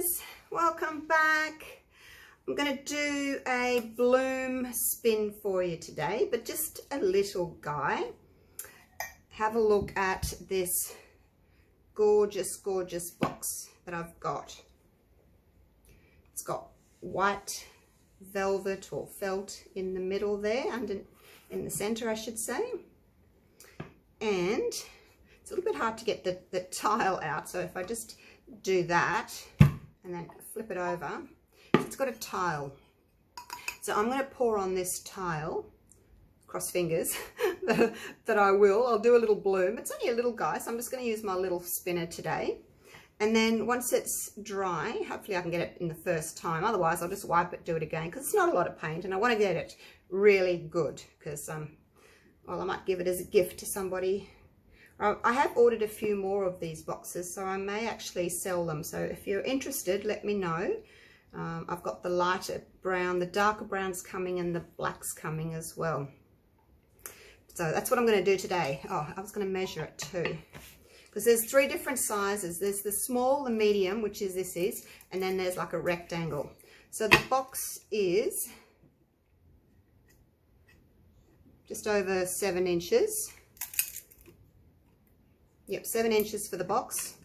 guys, welcome back. I'm going to do a bloom spin for you today, but just a little guy. Have a look at this gorgeous box that I've got. It's got white velvet or felt in the middle there, in the center I should say, and it's a little bit hard to get the tile out, so if I just do that and then flip it over, it's got a tile. So I'm going to pour on this tile, cross fingers that I'll do a little bloom. It's only a little guy, so I'm just going to use my little spinner today. And then once it's dry, hopefully I can get it in the first time. Otherwise, I'll just wipe it, do it again, because it's not a lot of paint, and I want to get it really good because, well, I might give it as a gift to somebody. I have ordered a few more of these boxes, so I may actually sell them. So if you're interested, let me know. I've got the lighter brown, the darker brown's coming, and the black's coming as well. So that's what I'm going to do today. Oh, I was going to measure it too, because there's 3 different sizes. There's the small, the medium, which is this is, and then there's like a rectangle. So the box is just over 7 inches. Yep, 7 inches for the box,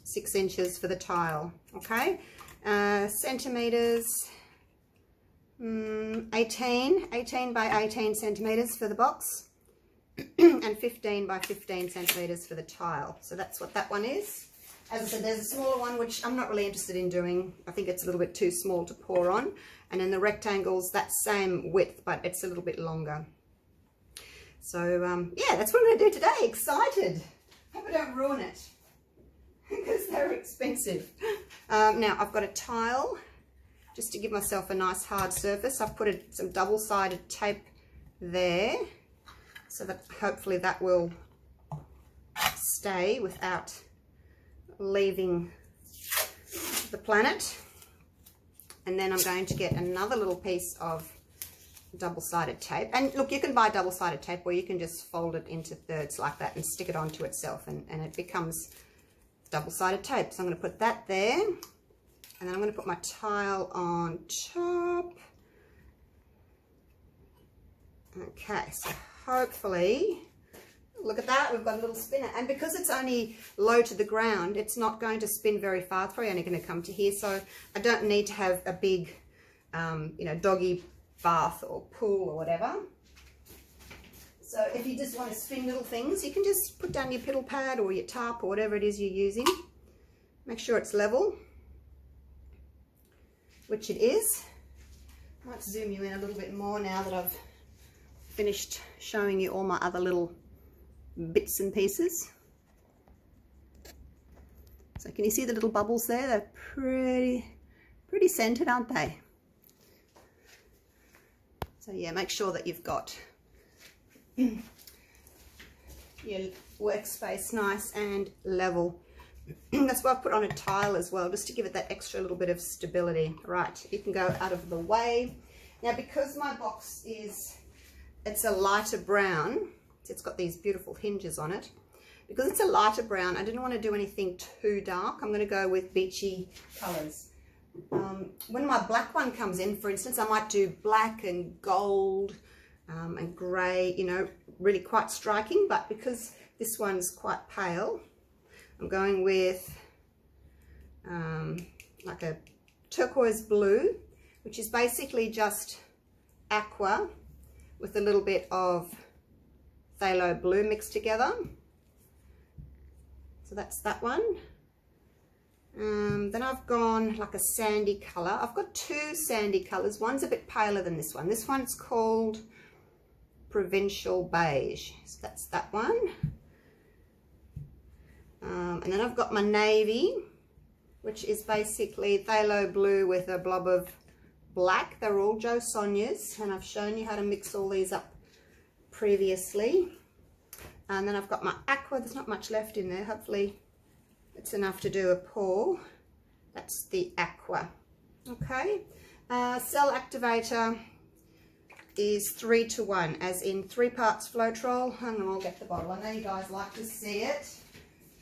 6 inches for the tile. Okay, centimeters, 18 by 18 centimeters for the box, and 15 by 15 centimeters for the tile. So that's what that one is. As I said, there's a smaller one which I'm not really interested in doing. I think it's a little bit too small to pour on. And then the rectangle's that same width, but it's a little bit longer. So yeah, that's what I'm going to do today. Excited. Hope I don't ruin it because they're expensive. Now I've got a tile just to give myself a nice hard surface. I've put some double-sided tape there, so that hopefully that will stay without leaving the planet. And then I'm going to get another little piece of double-sided tape, and look, you can buy double-sided tape, or you can just fold it into thirds like that and stick it onto itself, and it becomes double-sided tape. So I'm going to put that there, and then I'm going to put my tile on top. Okay, so hopefully, look at that, we've got a little spinner, and because it's only low to the ground, it's not going to spin very far. It's probably only going to come to here, so I don't need to have a big you know, doggy bath or pool or whatever. So if you just want to spin little things, you can just put down your piddle pad or your tarp or whatever it is you're using. Make sure it's level, which it is. I might zoom you in a little bit more now that I've finished showing you all my other little bits and pieces. So can you see the little bubbles there? They're pretty scented, aren't they? So yeah, make sure that you've got your workspace nice and level. That's why I've put on a tile as well, just to give it that extra little bit of stability. Right, you can go out of the way. Now, because my box it's a lighter brown, it's got these beautiful hinges on it. Because it's a lighter brown, I didn't want to do anything too dark. I'm going to go with beachy colours. When my black one comes in, for instance, I might do black and gold and grey, you know, really quite striking. But because this one's quite pale, I'm going with like a turquoise blue, which is basically just aqua with a little bit of phthalo blue mixed together. So that's that one. Then I've gone like a sandy colour. I've got 2 sandy colours. One's a bit paler than this one. This one's called Provincial Beige. So that's that one. And then I've got my navy, which is basically phthalo blue with a blob of black. They're all Jo Sonjas, and I've shown you how to mix all these up previously. And then I've got my aqua. There's not much left in there. Hopefully it's enough to do a pour. That's the aqua. Okay. Cell activator is 3:1, as in 3 parts Floetrol. Hang on, I'll get the bottle. I know you guys like to see it.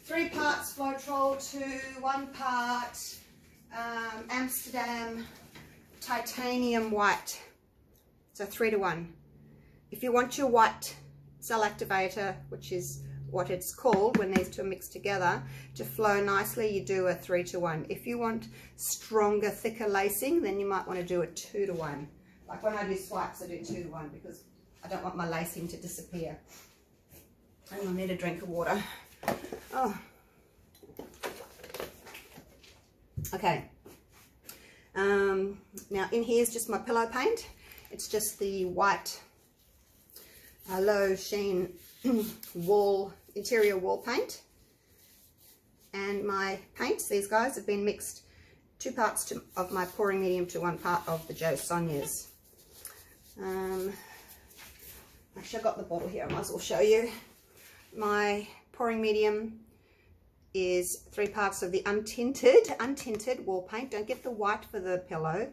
3 parts Floetrol to 1 part Amsterdam Titanium white. So 3 to 1. If you want your white cell activator, which is what it's called when these two are mixed together, to flow nicely, you do a 3 to 1. If you want stronger, thicker lacing, then you might want to do a 2 to 1. Like when I do swipes, I do 2 to 1 because I don't want my lacing to disappear. And I'll need a drink of water. Oh. Okay. Now in here is just my pillow paint. It's just the white low sheen interior wall paint. And my paints, these guys, have been mixed 2 parts of my pouring medium to 1 part of the Jo Sonjas. Actually, I've got the bottle here, I might as well show you. My pouring medium is 3 parts of the untinted wall paint. Don't get the white for the pillow.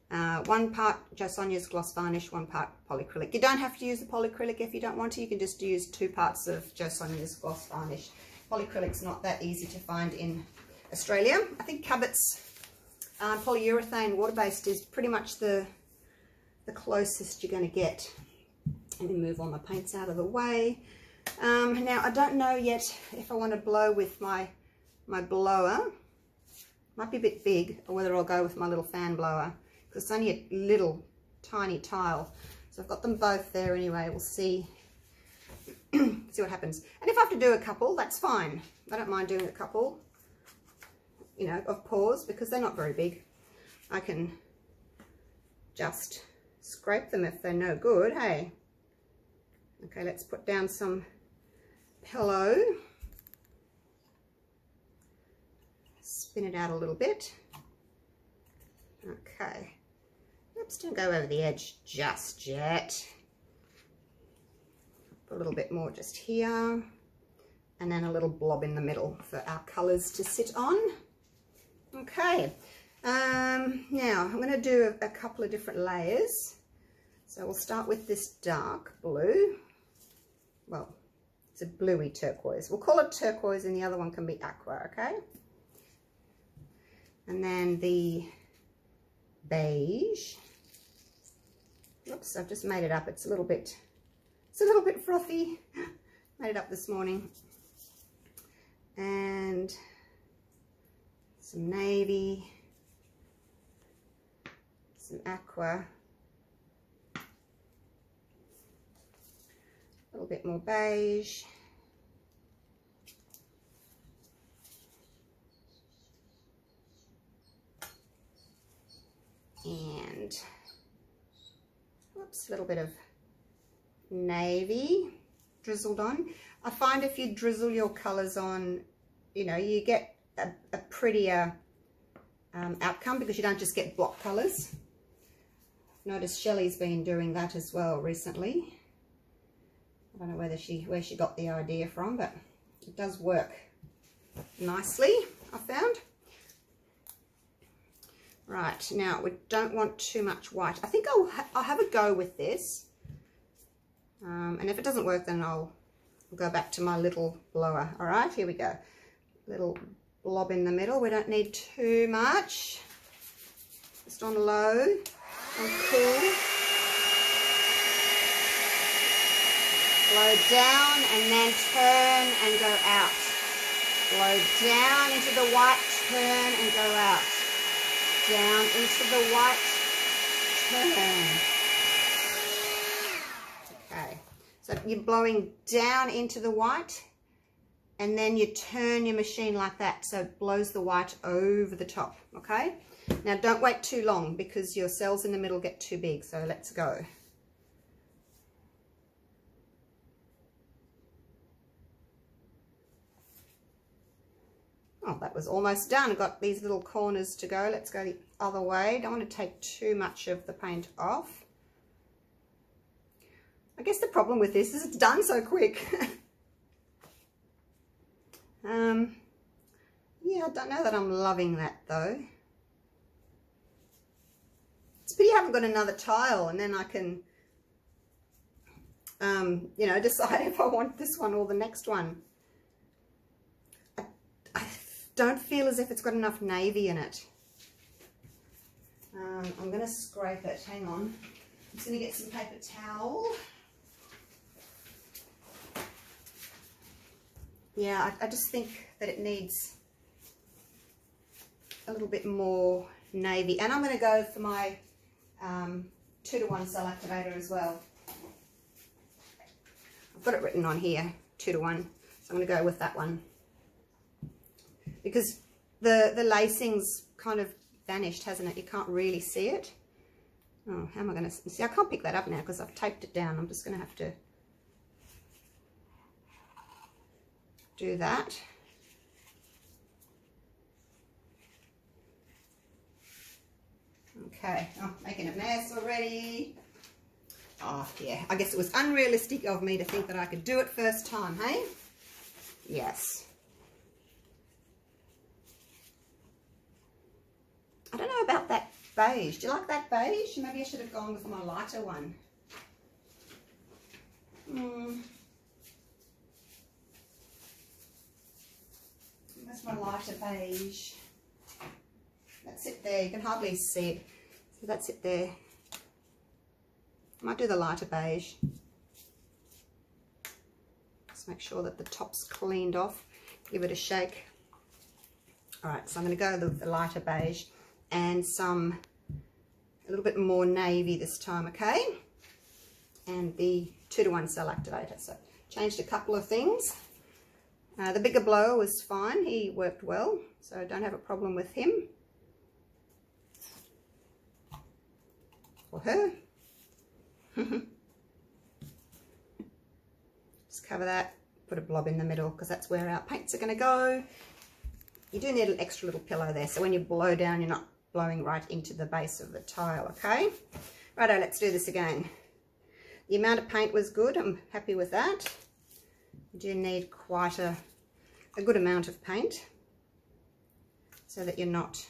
1 part Jo Sonjas gloss varnish, 1 part polycrylic. You don't have to use the polycrylic if you don't want to. You can just use 2 parts of Jo Sonjas gloss varnish. Polycrylic's not that easy to find in Australia. I think Cabot's polyurethane water-based is pretty much the closest you're going to get. Let me move all my paints out of the way. Now I don't know yet if I want to blow with my blower. Might be a bit big, or whether I'll go with my little fan blower, because it's only a little tiny tile. So I've got them both there anyway. We'll see see what happens. And if I have to do a couple, that's fine. I don't mind doing a couple, you know, of pours, because they're not very big. I can just scrape them if they're no good, hey. Okay, let's put down some pillow. Spin it out a little bit. Okay. Oops, don't go over the edge just yet. Put a little bit more just here. And then a little blob in the middle for our colours to sit on. Okay. Now, I'm going to do a couple of different layers. So we'll start with this dark blue. Well, it's a bluey turquoise. We'll call it turquoise, and the other one can be aqua, okay? And then the beige. Oops, I've just made it up. It's a little bit frothy. Made it up this morning. And some navy, some aqua, a little bit more beige, and whoops, a little bit of navy drizzled on. I find if you drizzle your colours on, you know, you get a prettier outcome, because you don't just get block colours. I've noticed Shelley's been doing that as well recently. I don't know where she got the idea from, but it does work nicely, I found. Right, now we don't want too much white. I think I'll have a go with this. And if it doesn't work, then I'll go back to my little blower. All right, here we go. Little blob in the middle. We don't need too much. Just on low, on cool. Blow down and then turn and go out. Blow down into the white, turn and go out. Down into the white, turn. Okay, so you're blowing down into the white, and then you turn your machine like that, so it blows the white over the top, okay? Now don't wait too long, because your cells in the middle get too big, so let's go. Oh, that was almost done. I've got these little corners to go. Let's go the other way. Don't want to take too much of the paint off. I guess the problem with this is it's done so quick. Yeah, I don't know that I'm loving that though. It's a pity I haven't got another tile, and then I can, you know, decide if I want this one or the next one. don't feel as if it's got enough navy in it. I'm going to scrape it. Hang on. I'm just going to get some paper towel. Yeah, I just think that it needs a little bit more navy. And I'm going to go for my 2-to-1 cell activator as well. I've got it written on here, 2-to-1. So I'm going to go with that one. Because the lacing's kind of vanished, hasn't it? You can't really see it. Oh, how am I going to see? I can't pick that up now because I've taped it down. I'm just going to have to do that. Okay, oh, making a mess already. Oh, yeah, I guess it was unrealistic of me to think that I could do it first time, hey? Yes. I don't know about that beige. Do you like that beige? Maybe I should have gone with my lighter one. That's my lighter beige. That's it there. You can hardly see it. So that's it there. I might do the lighter beige. Just make sure that the top's cleaned off. Give it a shake. Alright, so I'm going to go with the lighter beige and a little bit more navy this time, okay? And the 2-to-1 cell activator. So changed a couple of things. The bigger blower was fine. He worked well, so I don't have a problem with him. Or her. Just cover that, put a blob in the middle because that's where our paints are going to go. You do need an extra little pillow there, so when you blow down, you're not blowing right into the base of the tile, okay? Righto, let's do this again. The amount of paint was good. I'm happy with that. You do need quite a good amount of paint so that you're not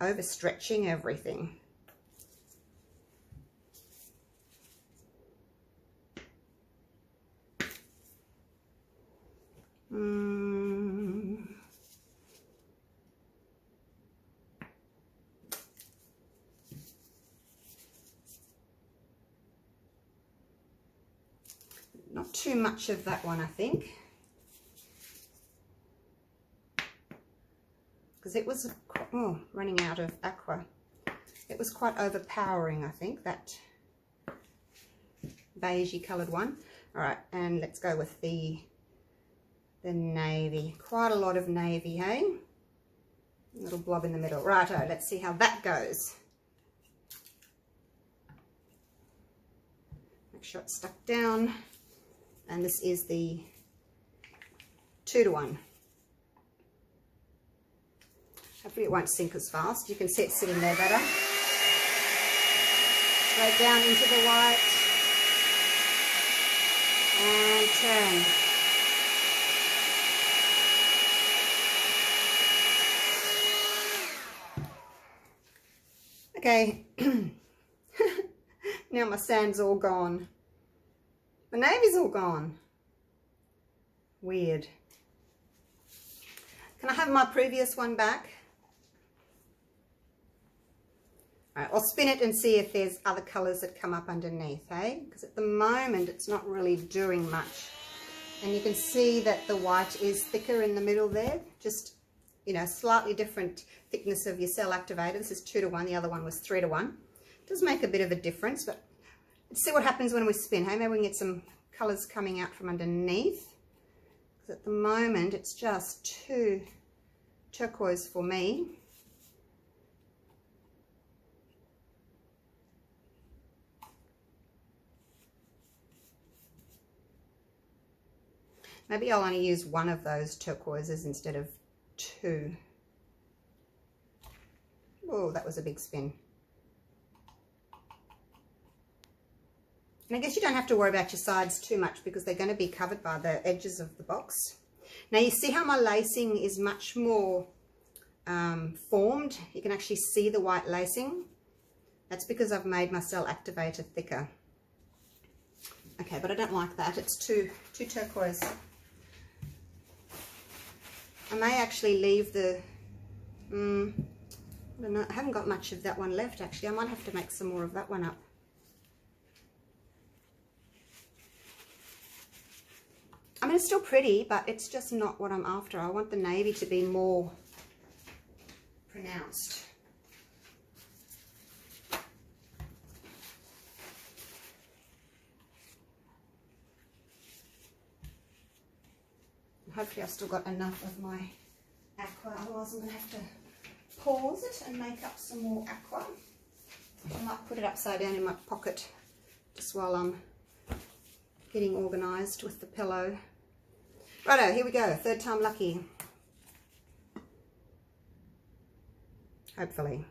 overstretching everything. Not too much of that one, I think, because it was running out of aqua. It was quite overpowering, I think, that beigey coloured one. All right, and let's go with the navy. Quite a lot of navy, hey? A little blob in the middle. Righto, let's see how that goes. Make sure it's stuck down. And this is the 2-to-1. Hopefully it won't sink as fast. You can see it sitting there better. Straight down into the white. And turn. Okay. Now my sand's all gone. The navy's all gone. Weird. Can I have my previous one back? All right, I'll spin it and see if there's other colours that come up underneath, eh? Because at the moment it's not really doing much. And you can see that the white is thicker in the middle there. Just, you know, slightly different thickness of your cell activator. This is 2-to-1, the other one was 3-to-1. It does make a bit of a difference, but let's see what happens when we spin. Hey, maybe we can get some colours coming out from underneath. Because at the moment it's just too turquoise for me. Maybe I'll only use one of those turquoises instead of two. Oh, that was a big spin. And I guess you don't have to worry about your sides too much because they're going to be covered by the edges of the box. Now you see how my lacing is much more formed. You can actually see the white lacing. That's because I've made my cell activator thicker. Okay, but I don't like that. It's too turquoise. I may actually leave the, I don't know, I haven't got much of that one left actually. I might have to make some more of that one up. I mean, it's still pretty, but it's just not what I'm after. I want the navy to be more pronounced. Hopefully I've still got enough of my aqua, otherwise I'm going to have to pause it and make up some more aqua. I might put it upside down in my pocket just while I'm getting organised with the pillow. Righto, here we go, third time lucky. Hopefully.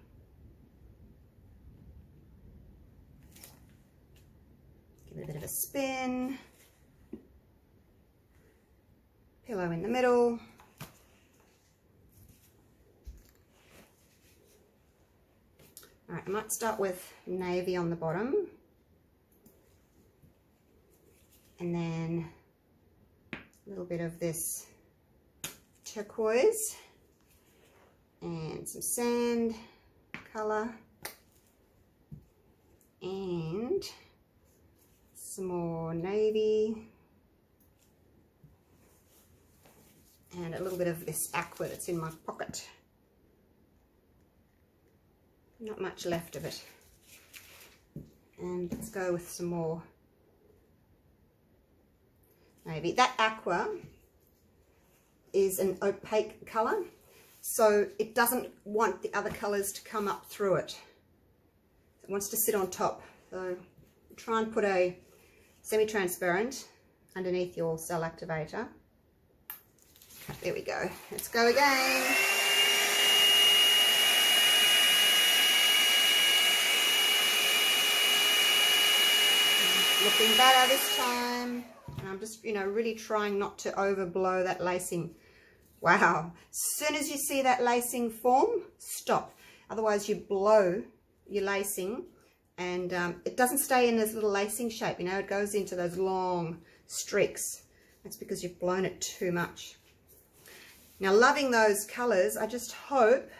Give it a bit of a spin. Pillow in the middle. Alright, I might start with navy on the bottom. And then a little bit of this turquoise. And some sand colour. And some more navy. And a little bit of this aqua that's in my pocket. Not much left of it. And let's go with some more navy. That aqua is an opaque colour, so it doesn't want the other colours to come up through it. It wants to sit on top. So try and put a semi-transparent underneath your cell activator. There we go. Let's go again. Looking better this time. And I'm just, really trying not to overblow that lacing. Wow. As soon as you see that lacing form, stop. Otherwise you blow your lacing and it doesn't stay in this little lacing shape. It goes into those long streaks. That's because you've blown it too much. Now, loving those colours, I just hope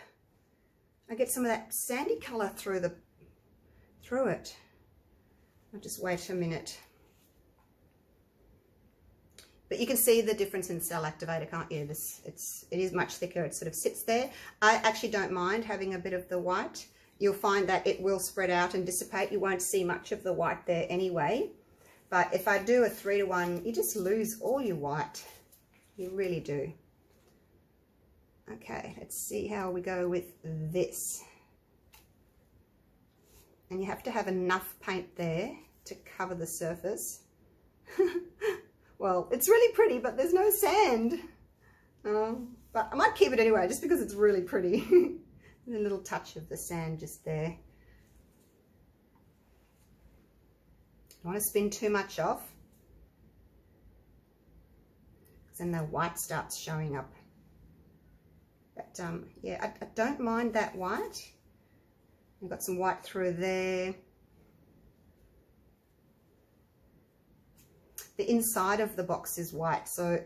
I get some of that sandy colour through it. I'll just wait a minute. But you can see the difference in cell activator, can't you? It is much thicker. It sort of sits there. I actually don't mind having a bit of the white. You'll find that it will spread out and dissipate. You won't see much of the white there anyway. But if I do a 3-to-1, you just lose all your white. You really do. Okay, let's see how we go with this. And you have to have enough paint there to cover the surface. Well, it's really pretty, but there's no sand. But I might keep it anyway, just because it's really pretty. A little touch of the sand just there. Don't want to spin too much off, because then the white starts showing up. But yeah, I don't mind that white. I've got some white through there. The inside of the box is white, so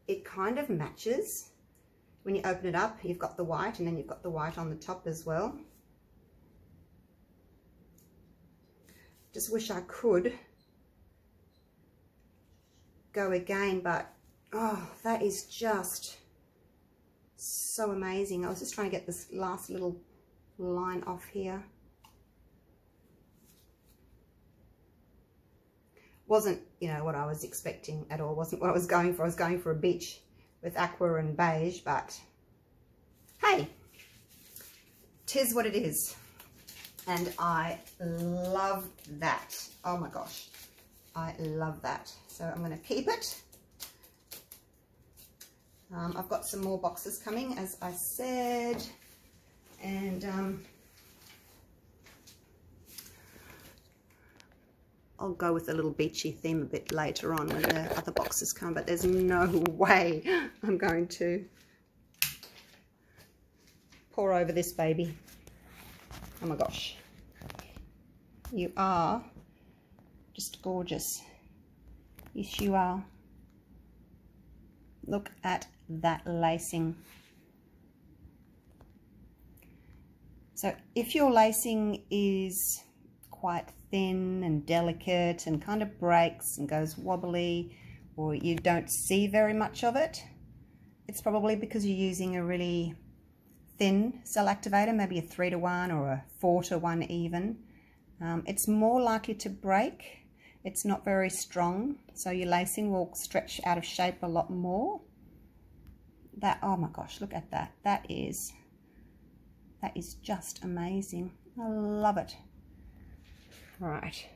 it kind of matches. When you open it up, you've got the white, and then you've got the white on the top as well. Just wish I could go again, but oh, that is just so amazing. I was just trying to get this last little line off here. Wasn't, what I was expecting at all. Wasn't what I was going for. I was going for a beach with aqua and beige, but hey, 'tis what it is. And I love that. Oh my gosh, I love that. So I'm going to keep it. I've got some more boxes coming, as I said, and I'll go with a little beachy theme a bit later on when the other boxes come, but there's no way I'm going to pour over this baby. Oh my gosh. You are just gorgeous. Yes, you are. Look at that lacing. So if your lacing is quite thin and delicate and kind of breaks and goes wobbly, or you don't see very much of it, it's probably because you're using a really thin cell activator, maybe a 3-to-1 or a 4-to-1 even. It's more likely to break. It's not very strong, so your lacing will stretch out of shape a lot more. That, oh my gosh, look at that. That is just amazing. I love it. All right,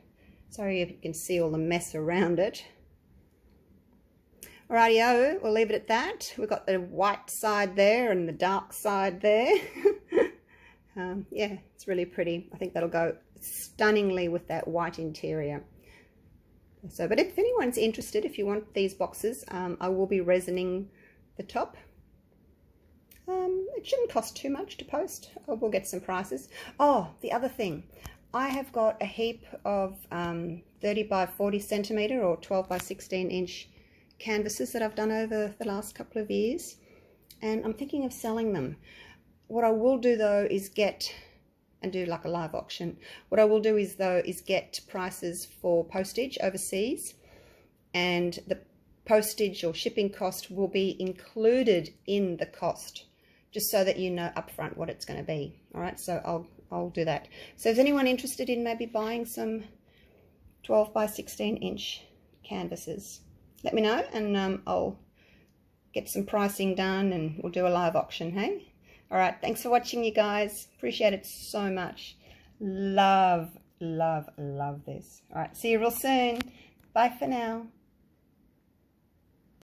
sorry if you can see all the mess around it. Alrighty-o, we'll leave it at that. We've got the white side there and the dark side there. Yeah, it's really pretty. I think that'll go stunningly with that white interior. So, but if anyone's interested, if you want these boxes, I will be resining the top. It shouldn't cost too much to post. We'll get some prices. Oh, the other thing, I have got a heap of 30 by 40 centimeter or 12 by 16 inch canvases that I've done over the last couple of years, and I'm thinking of selling them. What I will do though is get and do like a live auction. What I will do is get prices for postage overseas, and the postage or shipping cost will be included in the cost, just so that you know upfront what it's going to be. All right, so I'll do that. So is anyone interested in maybe buying some 12 by 16 inch canvases? Let me know, and I'll get some pricing done and we'll do a live auction, hey? All right, thanks for watching, you guys. Appreciate it so much. Love, love, love this. All right, see you real soon. Bye for now.